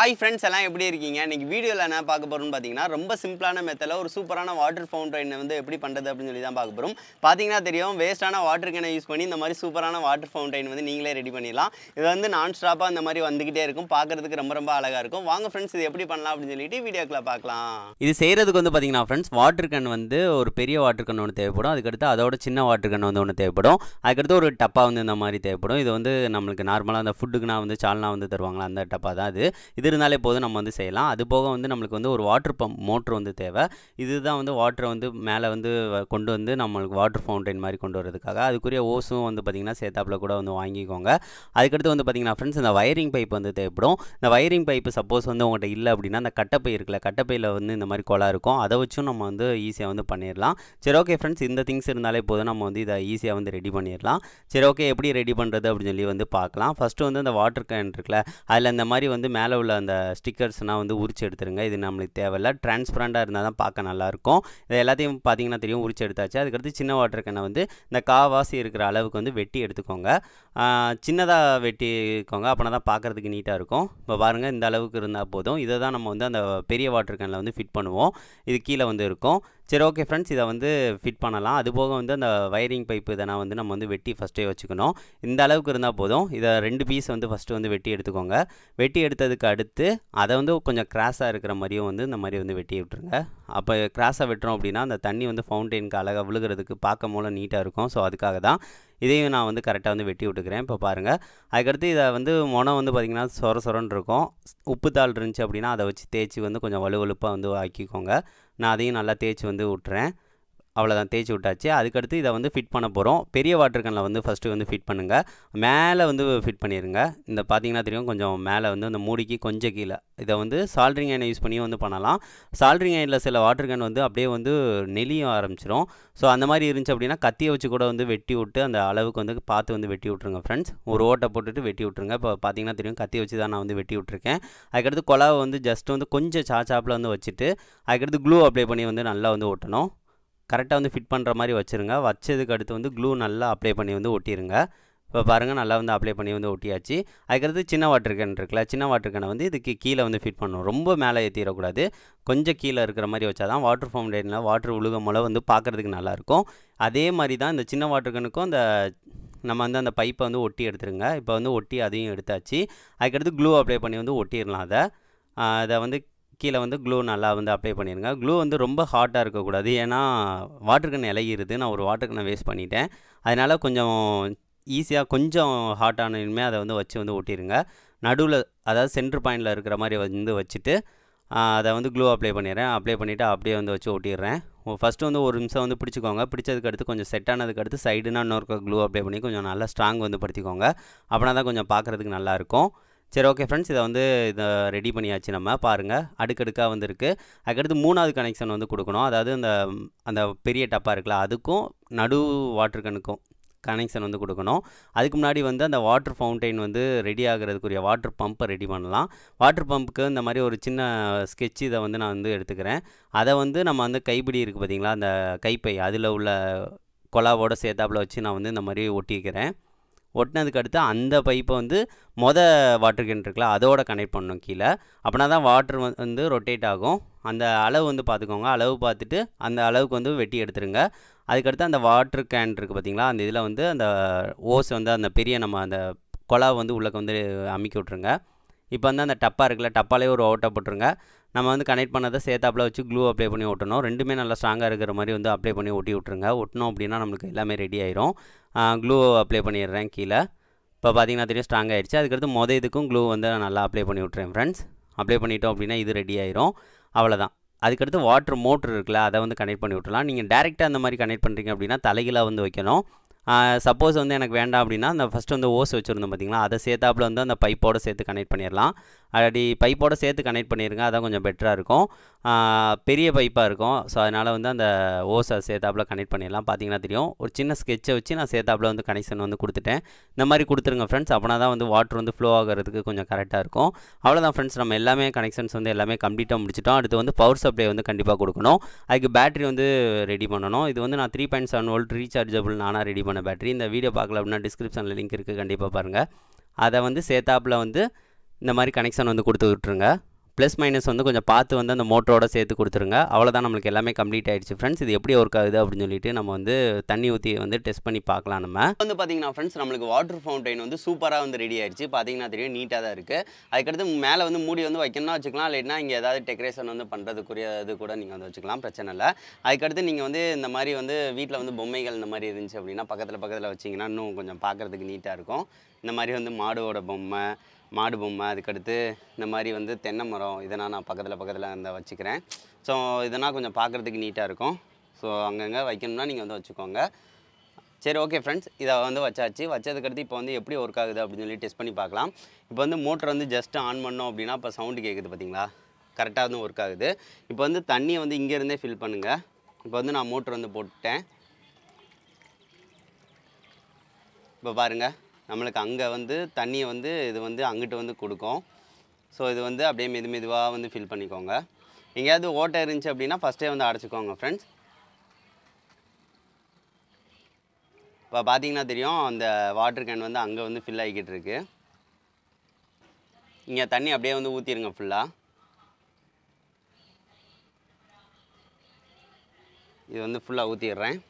Hi friends எல்லாம் எப்படி இருக்கீங்க? இன்னைக்கு வீடியோவில் என்ன பார்க்க போகிறோம்னு பார்த்தீங்கன்னா ரொம்ப சிம்பிளான மெத்தடில் ஒரு சூப்பரான வாட்டர் ஃபவுண்டைனை வந்து எப்படி பண்ணுறது அப்படின்னு சொல்லி தான் பார்க்க போகிறோம். பார்த்தீங்கன்னா தெரியும், வேஸ்ட்டான வாட்டர் கேனை யூஸ் பண்ணி இந்த மாதிரி சூப்பரான வாட்டர் ஃபவுண்டைன் வந்து நீங்களே ரெடி பண்ணிடலாம். இது வந்து நான் ஸ்டாப்பாக இந்த மாதிரி வந்துக்கிட்டே இருக்கும், பார்க்குறதுக்கு ரொம்ப ரொம்ப அழகாக இருக்கும். வாங்க ஃப்ரெண்ட்ஸ், இது எப்படி பண்ணலாம் அப்படின்னு சொல்லிட்டு வீடியோக்குள்ள பார்க்கலாம். இது செய்கிறதுக்கு வந்து பார்த்தீங்கன்னா ஃப்ரெண்ட்ஸ், வாட்டர் கேன் வந்து ஒரு பெரிய வாட்டர் கேன் ஒன்று தேவைப்படும். அதுக்கடுத்து அதோட சின்ன வாட்டர் கேன் வந்து ஒன்று தேவைப்படும். அதுக்கடுத்து ஒரு டப்பா வந்து இந்த மாதிரி தேவைப்படும். இது வந்து நம்மளுக்கு நார்மலாக அந்த ஃபுட்டுக்குனா வந்து சால்னா வந்து தருவாங்களா, அந்த டப்பா தான் அது. இது இருந்தாலே போதும், நம்ம வந்து செய்யலாம். அது போக வந்து நம்மளுக்கு வந்து ஒரு வாட்டர் பம்ப் மோட்ரு வந்து தேவை. இதுதான் வந்து வாட்டரை வந்து மேலே வந்து கொண்டு வந்து நம்மளுக்கு வாட்டர் ஃபவுண்டைன் மாதிரி கொண்டு வரதுக்காக. அதுக்குரிய ஓஸும் வந்து பார்த்திங்கன்னா சேத்தாப்பில் கூட வந்து வாங்கிக்கோங்க. அதுக்கடுத்து வந்து பார்த்திங்கன்னா ஃப்ரெண்ட்ஸ், இந்த வயரிங் பைப் வந்து தேவைப்படும். இந்த வயரிங் பைப்பு சப்போஸ் வந்து உங்கள்கிட்ட இல்லை அப்படின்னா, அந்த கட்டப்பை இருக்குல்ல, கட்டப்பையில் வந்து இந்த மாதிரி குழா இருக்கும், அதை வச்சும் நம்ம வந்து ஈஸியாக வந்து பண்ணிடலாம். சரி, ஓகே ஃப்ரெண்ட்ஸ், இந்த திங்ஸ் இருந்தாலே போதும், நம்ம வந்து இதை ஈஸியாக வந்து ரெடி பண்ணிடலாம். சரி, ஓகே, எப்படி ரெடி பண்ணுறது அப்படின்னு சொல்லி வந்து பார்க்கலாம். ஃபஸ்ட்டு வந்து அந்த வாட்டர் கேன் இருக்குல்ல, அதில் இந்த மாதிரி வந்து மேலே உள்ள அந்த ஸ்டிக்கர்ஸ்னால் வந்து உரிச்சு எடுத்துருங்க. இது நம்மளுக்கு தேவையில்லை, டிரான்ஸ்பரண்டாக இருந்தால் தான் பார்க்க நல்லாயிருக்கும். இது எல்லாத்தையும் பார்த்தீங்கன்னா தெரியும், உரிச்சு எடுத்தாச்சு. அதுக்கடுத்து சின்ன வாட்டர் கேனை வந்து இந்த காவாசி இருக்கிற அளவுக்கு வந்து வெட்டி எடுத்துக்கோங்க. சின்னதாக வெட்டிக்கோங்க, அப்படின்னா தான் பார்க்குறதுக்கு நீட்டாக இருக்கும். இப்போ பாருங்கள், இந்த அளவுக்கு இருந்தால் போதும். இதை தான் நம்ம வந்து அந்த பெரிய வாட்டர் கேனில் வந்து ஃபிட் பண்ணுவோம். இது கீழே வந்து இருக்கும். சரி, ஓகே ஃப்ரெண்ட்ஸ், இதை வந்து ஃபிட் பண்ணலாம். அதுபோக வந்து அந்த வயரிங் பைப்பு இதெல்லாம் வந்து நம்ம வந்து வெட்டி ஃபஸ்ட்டே வச்சுக்கணும். இந்த அளவுக்கு இருந்தால் போதும். இதை 2 பீஸ் வந்து ஃபஸ்ட்டு வந்து வெட்டி எடுத்துக்கோங்க. வெட்டி எடுத்ததுக்கு அடுத்து அதை வந்து கொஞ்சம் கிராஸாக இருக்கிற மாதிரியும் வந்து இந்த மாதிரி வந்து வெட்டி விட்டுருங்க. அப்போ கிராஸாக வெட்டுறோம் அப்படின்னா அந்த தண்ணி வந்து ஃபவுண்டெயினுக்கு அழகாக விழுகிறதுக்கு பார்க்க போல நீட்டாக இருக்கும். ஸோ அதுக்காக தான் இதையும் நான் வந்து கரெக்டாக வந்து வெட்டி விட்டுக்கிறேன். இப்போ பாருங்கள், அதுக்கடுத்து இதை வந்து முனை வந்து பார்த்திங்கன்னா சொரன்னு இருக்கும். உப்பு தாள் இருந்துச்சு அப்படின்னா அதை வச்சு தேய்ச்சி வந்து கொஞ்சம் வலுவலுப்பாக வந்து ஆக்கிக்கோங்க. நான் அதையும் நல்லா தேய்ச்சி வந்து விட்டுறேன். அவ்வளோதான், தேய்ச்சி விட்டாச்சு. அதுக்கடுத்து இதை வந்து ஃபிட் பண்ண போகிறோம். பெரிய வாட்டர் கேனில் வந்து ஃபஸ்ட்டு வந்து ஃபிட் பண்ணுங்கள். மேலே வந்து ஃபிட் பண்ணிடுங்க. இந்த பார்த்தீங்கன்னா தெரியும், கொஞ்சம் மேலே வந்து அந்த மூடிக்கு கொஞ்சம் கீழே இதை வந்து சால்ட்ரிங் ஐனை யூஸ் பண்ணியும் வந்து பண்ணலாம். சால்ட்ரிங் ஐனில் சில வாட்டர் கேன் வந்து அப்படியே வந்து நெளிய ஆரம்பிச்சிடும். ஸோ அந்த மாதிரி இருந்துச்சு அப்படின்னா கத்தியை வச்சு கூட வந்து வெட்டி விட்டு அந்த அளவுக்கு வந்து பார்த்து வந்து வெட்டி விட்ருங்க ஃப்ரெண்ட்ஸ். ஒரு ஓட்டை போட்டுட்டு வெட்டி விட்ருங்க. இப்போ பார்த்தீங்கன்னா தெரியும், கத்தியை வச்சு தான் நான் வந்து வெட்டி விட்ருக்கேன். அதுக்கடுத்து குழாவை வந்து ஜஸ்ட் வந்து கொஞ்சம் சாப்பில் வந்து வச்சுட்டு அதுக்கடுத்து க்ளூ அப்ளை பண்ணி வந்து நல்லா வந்து ஒட்டணும். கரெக்டாக வந்து ஃபிட் பண்ணுற மாதிரி வச்சுருங்க. வச்சதுக்கு அடுத்து வந்து க்ளூ நல்லா அப்ளை பண்ணி வந்து ஒட்டிடுங்க. இப்போ பாருங்கள், நல்லா வந்து அப்ளை பண்ணி வந்து ஒட்டியாச்சு. அதுக்கடுத்து சின்ன வாட்டர் கேன் இருக்குல்ல, சின்ன வாட்டர் கேனை வந்து இதுக்கு கீழே வந்து ஃபிட் பண்ணணும். ரொம்ப மேலே ஏற்றிடக்கூடாது, கொஞ்சம் கீழே இருக்கிற மாதிரி வச்சா தான் வாட்டர் ஃபவுண்டைனில் வாட்டர் விழுகும் போல வந்து பார்க்குறதுக்கு நல்லாயிருக்கும். அதே மாதிரி தான் இந்த சின்ன வாட்டர் கேனுக்கும் அந்த நம்ம வந்து அந்த பைப்பை வந்து ஒட்டி எடுத்துருங்க. இப்போ வந்து ஒட்டி அதையும் எடுத்தாச்சு. அதுக்கடுத்து க்ளூ அப்ளை பண்ணி வந்து ஒட்டிடலாம். அதை வந்து கீழே வந்து க்ளூ நல்லா வந்து அப்ளை பண்ணிடுங்க. க்ளூ வந்து ரொம்ப ஹாட்டாக இருக்கக்கூடாது, ஏன்னா வாட்டர் கேன் இலகிருது. நான் ஒரு வாட்டர் கேனை வேஸ்ட் பண்ணிட்டேன். அதனால் கொஞ்சம் ஈஸியாக கொஞ்சம் ஹாட்டானுமே அதை வந்து வச்சு வந்து ஒட்டிடுங்க. நடுவில், அதாவது சென்டர் பாயிண்டில் இருக்கிற மாதிரி வந்து வச்சுட்டு அதை வந்து க்ளூ அப்ளை பண்ணிடுறேன். அப்ளை பண்ணிவிட்டு அப்படியே வந்து வச்சு ஒட்டிடுறேன். ஃபஸ்ட்டு வந்து ஒரு நிமிஷம் வந்து பிடிச்சிக்கோங்க. பிடிச்சதுக்கு அடுத்து கொஞ்சம் செட் ஆனதுக்கு அடுத்து சைடுனா இன்னொரு க்ளூ அப்ளை பண்ணி கொஞ்சம் நல்லா ஸ்ட்ராங் வந்து படுத்திக்கோங்க. அப்படின்னா தான் கொஞ்சம் பார்க்குறதுக்கு நல்லாயிருக்கும். சரி, ஓகே ஃப்ரெண்ட்ஸ், இதை ரெடி பண்ணியாச்சு. நம்ம பாருங்கள், அடுக்கடுக்காக வந்துருக்கு. அதுக்கடுத்து 3வது கனெக்ஷன் வந்து கொடுக்கணும். அதாவது அந்த பெரிய டப்பா இருக்குல்ல, அதுக்கும் நடு வாட்டர் கேனுக்கும் கனெக்ஷன் வந்து கொடுக்கணும். அதுக்கு முன்னாடி வந்து அந்த வாட்டர் ஃபவுண்டைன் வந்து ரெடி ஆகிறதுக்குரிய வாட்டர் பம்பை ரெடி பண்ணலாம். வாட்டர் பம்புக்கு இந்த மாதிரி ஒரு சின்ன ஸ்கெட்ச் இதை வந்து நான் வந்து எடுத்துக்கிறேன். அதை வந்து நம்ம வந்து கைப்பிடி இருக்குது பார்த்திங்களா, அந்த கைப்பை, அதில் உள்ள கொலாவோட சேத்தாப்பில் வச்சு நான் வந்து இந்த மாதிரி ஒட்டிக்கிறேன். ஒட்டினதுக்கு அடுத்து அந்த பைப்பை வந்து வாட்டர் கேன் இருக்குல்ல, அதோட கனெக்ட் பண்ணணும் கீழே. அப்படின்னா தான் வாட்டர் வந்து ரொட்டேட் ஆகும். அந்த அளவு வந்து பார்த்துக்கோங்க. அளவு பார்த்துட்டு அந்த அளவுக்கு வந்து வெட்டி எடுத்துருங்க. அதுக்கடுத்து அந்த வாட்டர் கேன் இருக்குது பார்த்திங்களா, அந்த இதில் வந்து அந்த ஓஸ் வந்து அந்த பெரிய நம்ம அந்த குழாவை வந்து உள்ளே வந்து அமுக்கி விட்ருங்க. இப்போ வந்து அந்த டப்பா இருக்குல்ல, டப்பாலே ஒரு ஓட்டை போட்டுருங்க. நம்ம வந்து கனெக்ட் பண்ணதை சேத்தாப்பில் வச்சு க்ளூ அப்ளை பண்ணி ஒட்டணும். ரெண்டுமே நல்லா ஸ்ட்ராங்காக இருக்கிற மாதிரி வந்து அப்ளை பண்ணி ஒட்டி விட்ருங்க. ஒட்டினோம் அப்படின்னா நம்மளுக்கு எல்லாமே ரெடி ஆயிரும். க்ளூ அப்ளை பண்ணிடுறேன் கீழே. இப்போ பார்த்தீங்கன்னா தெரியும், ஸ்ட்ராங் ஆகிடுச்சு. அதுக்கடுத்து இதுக்கும் க்ளூ வந்து நான் நல்லா அப்ளை பண்ணி விட்றேன் ஃப்ரெண்ட்ஸ். அப்ளை பண்ணிட்டோம் அப்படின்னா இது ரெடி ஆயிரும். அவ்வளோதான். அதுக்கடுத்து வாட்டர் மோட்ரு இருக்குல்ல, அதை வந்து கனெக்ட் பண்ணி விட்டுலாம். நீங்கள் டேரெக்டாக அந்த மாதிரி கனெக்ட் பண்ணுறீங்க அப்படின்னா தலைகீழாக வந்து வைக்கணும். சப்போஸ் வந்து எனக்கு வேண்டாம் அப்படின்னா அந்த ஃபஸ்ட்டு வந்து ஓஸ் வச்சுருந்தோம் பார்த்திங்களா, அதை சேத்தாப்பில் வந்து அந்த பைப்போடு சேர்த்து கனெக்ட் பண்ணிடலாம். அப்படி பைப்போடு சேர்த்து கனெக்ட் பண்ணிடுங்க, அதான் கொஞ்சம் பெட்டராக இருக்கும். பெரிய பைப்பாக இருக்கும். ஸோ அதனால் வந்து அந்த ஓஸை சேத்தாப்பில் கனெக்ட் பண்ணிடலாம். பார்த்தீங்கன்னா தெரியும், ஒரு சின்ன ஸ்கெட்சை வச்சு நான் சேத்தாப்பில் வந்து கனெக்ஷன் வந்து கொடுத்துட்டேன். இந்த மாதிரி கொடுத்துருங்க ஃப்ரெண்ட்ஸ். அப்படின்னா தான் வந்து வாட்டர் வந்து ஃப்ளோ ஆகிறதுக்கு கொஞ்சம் கரெக்டாக இருக்கும். அவ்வளோதான் ஃப்ரெண்ட்ஸ், நம்ம எல்லாமே கனெக்ஷன்ஸ் வந்து எல்லாமே கம்ப்ளீட்டாக முடிச்சிட்டோம். அடுத்து வந்து பவர் சப்ளை வந்து கண்டிப்பாக கொடுக்கணும். அதுக்கு பேட்டரி வந்து ரெடி பண்ணணும். இது வந்து நான் 3.7 வோல்ட் ரீசார்ஜபிள் நானாக ரெடி பண்ண பேட்டரி. இந்த வீடியோ பார்க்கல அப்படின்னா டிஸ்கிரிப்ஷனில் லிங்க் இருக்குது, கண்டிப்பாக பாருங்கள். அதை வந்து சேத்தாப்பில் வந்து இந்த மாதிரி கனெக்ஷன் வந்து கொடுத்து விட்டுருங்க. ப்ளஸ் மைனஸ் வந்து கொஞ்சம் பார்த்து வந்து அந்த மோட்டரோட சேர்த்து கொடுத்துருங்க. அவ்வளோதான், நம்மளுக்கு எல்லாமே கம்ப்ளீட் ஆகிடுச்சு ஃப்ரெண்ட்ஸ். இது எப்படி ஒர்க் ஆகுது அப்படின்னு சொல்லிட்டு நம்ம வந்து தண்ணி ஊற்றி வந்து டெஸ்ட் பண்ணி பார்க்கலாம். நம்ம வந்து பார்த்தீங்கன்னா ஃப்ரெண்ட்ஸ் நம்மளுக்கு வாட்டர் ஃபவுண்டைன் வந்து சூப்பராக வந்து ரெடி ஆயிடுச்சு. பார்த்தீங்கன்னா தெரியும், நீட்டாக தான் இருக்குது. அதுக்கடுத்து மேலே வந்து மூடி வந்து வைக்கணும்னா வச்சுக்கலாம், இல்லைன்னா இங்கே ஏதாவது டெக்கரேஷன் வந்து பண்ணுறதுக்குரிய இது கூட நீங்கள் வந்து வச்சுக்கலாம், பிரச்சனை இல்லை. அதுக்கடுத்து நீங்கள் வந்து இந்த மாதிரி வந்து வீட்டில் வந்து பொம்மைகள் இந்த மாதிரி இருந்துச்சு அப்படின்னா பக்கத்தில் வச்சிங்கன்னா இன்னும் கொஞ்சம் பார்க்குறதுக்கு நீட்டாக இருக்கும். இந்த மாதிரி வந்து மாடு பொம்மை, அதுக்கடுத்து இந்த மாதிரி வந்து தென்னை மரம், இதெல்லாம் நான் பக்கத்தில் இந்த வச்சுக்கிறேன். ஸோ இதெல்லாம் கொஞ்சம் பார்க்குறதுக்கு நீட்டாக இருக்கும். ஸோ அங்கங்கே வைக்கணும்னா நீங்கள் வந்து வச்சுக்கோங்க. சரி, ஓகே ஃப்ரெண்ட்ஸ், இதை வந்து வச்சதுக்கடுத்து இப்போ வந்து எப்படி ஒர்க் ஆகுது அப்படின்னு சொல்லி டெஸ்ட் பண்ணி பார்க்கலாம். இப்போ வந்து மோட்டர் வந்து ஜஸ்ட் ஆன் பண்ணோம் அப்படின்னா இப்போ சவுண்டு கேட்குது பார்த்தீங்களா, கரெக்டாக வந்து ஒர்க் ஆகுது. இப்போ வந்து தண்ணியை வந்து இங்கேருந்தே ஃபில் பண்ணுங்கள். இப்போ வந்து நான் மோட்டர் வந்து போட்டுட்டேன். இப்போ பாருங்கள், நம்மளுக்கு அங்கே வந்து தண்ணியை வந்து இது வந்து அங்கிட்டு வந்து கொடுக்கும். ஸோ இது வந்து அப்படியே மெதுவாக வந்து ஃபில் பண்ணிக்கோங்க. எங்கேயாவது ஓட்டை இருந்துச்சு அப்படின்னா ஃபஸ்ட்டே வந்து அடைச்சிக்கோங்க ஃப்ரெண்ட்ஸ். இப்போ பார்த்தீங்கன்னா தெரியும், அந்த வாட்டர் கேன் வந்து அங்கே வந்து ஃபில் ஆகிக்கிட்டு இருக்கு. இங்கே தண்ணி அப்படியே வந்து ஊற்றிடுங்க ஃபுல்லாக. இது வந்து ஃபுல்லாக ஊற்றிடுறேன்.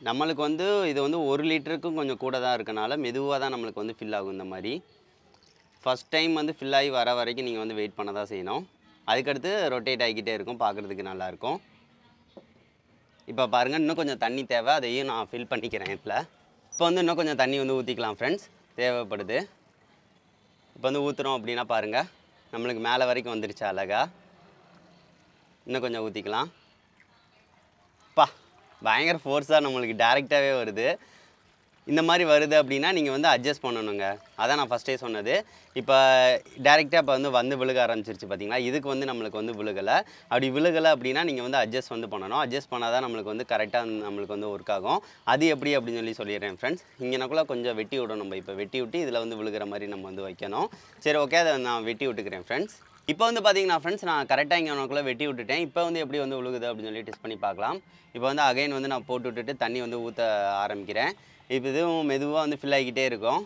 நம்மளுக்கு வந்து இது வந்து 1 லிட்டருக்கும் கொஞ்சம் கூட தான் இருக்கனால மெதுவாக தான் நம்மளுக்கு வந்து ஃபில் ஆகும். இந்த மாதிரி ஃபஸ்ட் டைம் வந்து ஃபில் ஆகி வர வரைக்கும் நீங்கள் வந்து வெயிட் பண்ண தான் செய்யணும். அதுக்கடுத்து ரொட்டேட் ஆகிக்கிட்டே இருக்கும், பார்க்குறதுக்கு நல்லாயிருக்கும். இப்போ பாருங்கள், இன்னும் கொஞ்சம் தண்ணி தேவை, அதையும் நான் ஃபில் பண்ணிக்கிறேன் இதில். இப்போ வந்து இன்னும் கொஞ்சம் தண்ணி வந்து ஊற்றிக்கலாம் ஃப்ரெண்ட்ஸ், தேவைப்படுது. இப்போ வந்து ஊற்றுறோம் அப்படின்னா பாருங்கள், நம்மளுக்கு மேலே வரைக்கும் வந்துருச்சு அழகா. இன்னும் கொஞ்சம் ஊற்றிக்கலாம். பயங்கர ஃபோர்ஸாக நம்மளுக்கு டேரெக்டாகவே வருது. இந்த மாதிரி வருது அப்படின்னா நீங்கள் வந்து அட்ஜஸ்ட் பண்ணணுங்க. அதான் நான் ஃபஸ்ட்டே சொன்னது. இப்போ டேரெக்டாக இப்போ வந்து விழுக ஆரம்பிச்சிருச்சு பார்த்தீங்களா, இதுக்கு வந்து நம்மளுக்கு வந்து விழுகலை. அப்படி விழுகலை அப்படின்னா நீங்கள் வந்து அட்ஜஸ்ட் வந்து பண்ணணும். அட்ஜஸ்ட் பண்ணால் தான் நம்மளுக்கு வந்து கரெக்டாக நம்மளுக்கு வந்து ஒர்க் ஆகும். அது எப்படி அப்படின்னு சொல்லிடுறேன் ஃப்ரெண்ட்ஸ். இங்கேனாக்குள்ளே கொஞ்சம் வெட்டி விடணும். நம்ம இப்போ வெட்டி விட்டு இதில் வந்து விழுகிற மாதிரி நம்ம வந்து வைக்கணும். சரி, ஓகே, அதை நான் வெட்டி விட்டுக்கிறேன் ஃப்ரெண்ட்ஸ். இப்போ வந்து பார்த்தீங்கன்னா ஃப்ரெண்ட்ஸ், நான் கரெக்டாக இங்கே உனக்குள்ளே வெட்டி விட்டுட்டேன். இப்போ வந்து எப்படி வந்து விழுகுது அப்படின்னு சொல்லி டெஸ்ட் பண்ணி பார்க்கலாம். இப்போ வந்து அகைன் வந்து நான் போட்டு விட்டுட்டு தண்ணி வந்து ஊற்ற ஆரம்பிக்கிறேன். இப்போ இதுவும் மெதுவாக வந்து ஃபில் ஆகிக்கிட்டே இருக்கும்.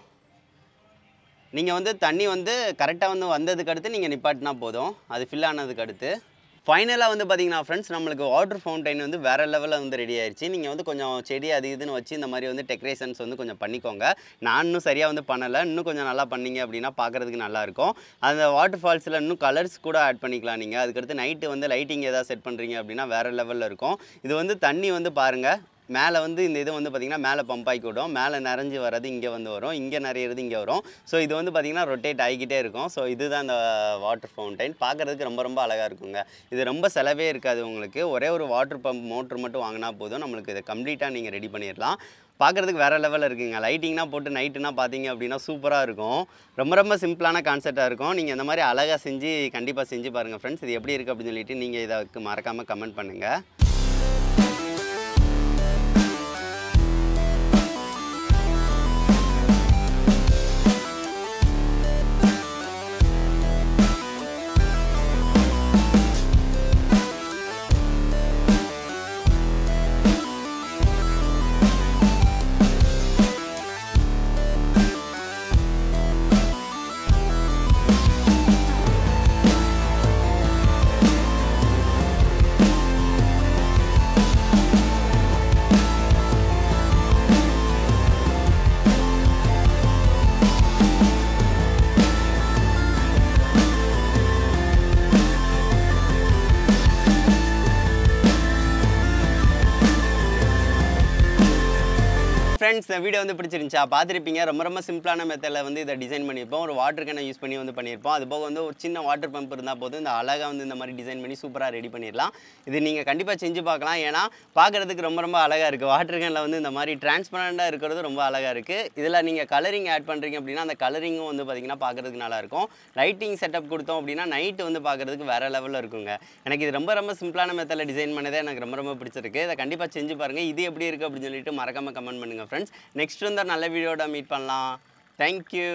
நீங்கள் வந்து தண்ணி வந்து கரெக்டாக வந்து வந்ததுக்கு அடுத்து நீங்கள் நிப்பாட்டினா போதும், அது ஃபில் ஆனதுக்கு அடுத்து. ஃபைனலாக வந்து பார்த்தீங்கன்னா ஃப்ரெண்ட்ஸ், நம்மளுக்கு வாட்டர் ஃபவுண்டைன் வந்து வேறு லெவலில் வந்து ரெடி ஆயிடுச்சு. நீங்கள் வந்து கொஞ்சம் செடி அது இதுன்னு வச்சு இந்த மாதிரி வந்து டெக்கரேஷன்ஸ் வந்து கொஞ்சம் பண்ணிக்கோங்க. நான் இன்னும் சரியாக வந்து பண்ணலை. இன்னும் கொஞ்சம் நல்லா பண்ணிங்க அப்படின்னா பார்க்குறதுக்கு நல்லாயிருக்கும். அந்த வாட்டர் ஃபால்ஸில் இன்னும் கலர்ஸ் கூட ஆட் பண்ணிக்கலாம் நீங்கள். அதுக்கடுத்து நைட்டு வந்து லைட்டிங் எதாவது செட் பண்ணுறீங்க அப்படின்னா வேறு லெவலில் இருக்கும். இது வந்து தண்ணி வந்து பாருங்கள், மேலே வந்து இந்த இது வந்து பார்த்திங்கன்னா மேலே பம்ப் ஆகி விடும். மேலே நிறைஞ்சி வர்றது இங்கே வந்து வரும், இங்கே நிறையிறது இங்கே வரும். ஸோ இது வந்து பார்த்திங்கன்னா ரொட்டேட் ஆகிக்கிட்டே இருக்கும். ஸோ இதுதான் இந்த வாட்டர் ஃபவுண்டைன். பார்க்குறதுக்கு ரொம்ப அழகாக இருக்குங்க. இது ரொம்ப செலவே இருக்காது உங்களுக்கு. ஒரே ஒரு வாட்டர் பம்ப் மோட்ரு மட்டும் வாங்கினா போதும், நம்மளுக்கு இதை கம்ப்ளீட்டாக நீங்கள் ரெடி பண்ணிடலாம். பார்க்குறதுக்கு வேறு லெவலில் இருக்குங்க. லைட்டிங்னா போட்டு நைட்டுனா பார்த்தீங்க அப்படின்னா சூப்பராக இருக்கும். ரொம்ப சிம்பிளான கான்செப்டாக இருக்கும். நீங்கள் இந்த மாதிரி அழகாக செஞ்சு கண்டிப்பாக செஞ்சு பாருங்கள் ஃப்ரெண்ட்ஸ். இது எப்படி இருக்குது அப்படின்னு சொல்லிட்டு நீங்கள் இதை மறக்காமல் கமெண்ட் பண்ணுங்கள். ஃப்ரெண்ட்ஸ், இந்த வீடியோ வந்து பிடிச்சிருந்துச்சா? பார்த்துருப்பீங்க. ரொம்ப சிம்பிளான மெத்தடில் வந்து இதை டிசைன் பண்ணியிருப்போம். ஒரு வாட்டர் கேனை யூஸ் பண்ணி வந்து பண்ணியிருப்போம். அது போக வந்து ஒரு சின்ன வாட்டர் பம்ப் இருந்தால் போதும், இந்த அழகாக வந்து இந்த மாதிரி டிசைன் பண்ணி சூப்பராக ரெடி பண்ணிடலாம். இது நீங்கள் கண்டிப்பாக செஞ்சு பார்க்கலாம். ஏன்னா பார்க்குறதுக்கு ரொம்ப அழகாக இருக்குது. வாட்டர் கேனில் வந்து இந்த மாதிரி டிரான்ஸ்பரண்டாக இருக்கிறது ரொம்ப அழகாக இருக்குது. இதில் நீங்கள் கலரிங் ஆட் பண்ணுறீங்க அப்படின்னா அந்த கலரிங்கும் வந்து பார்த்திங்கன்னா பார்க்குறதுக்கு நல்லாயிருக்கும். லைட்டிங் செட்டப் கொடுத்தோம் அப்படின்னா நைட்டு வந்து பார்க்குறதுக்கு வேறு லெவலில் இருக்குங்க. எனக்கு இது ரொம்ப சிம்பிளான மெத்தடில் டிசைன் பண்ணதே எனக்கு ரொம்ப பிடிச்சிருக்கு. இதை கண்டிப்பாக செஞ்சு பாருங்கள். இது எப்படி இருக்குது அப்படின்னு சொல்லிட்டு மறக்காமல் கமெண்ட் பண்ணுங்கள் ஃப்ரெண்ட்ஸ். நெக்ஸ்ட் நல்ல வீடியோட மீட் பண்ணலாம். தேங்க்யூ.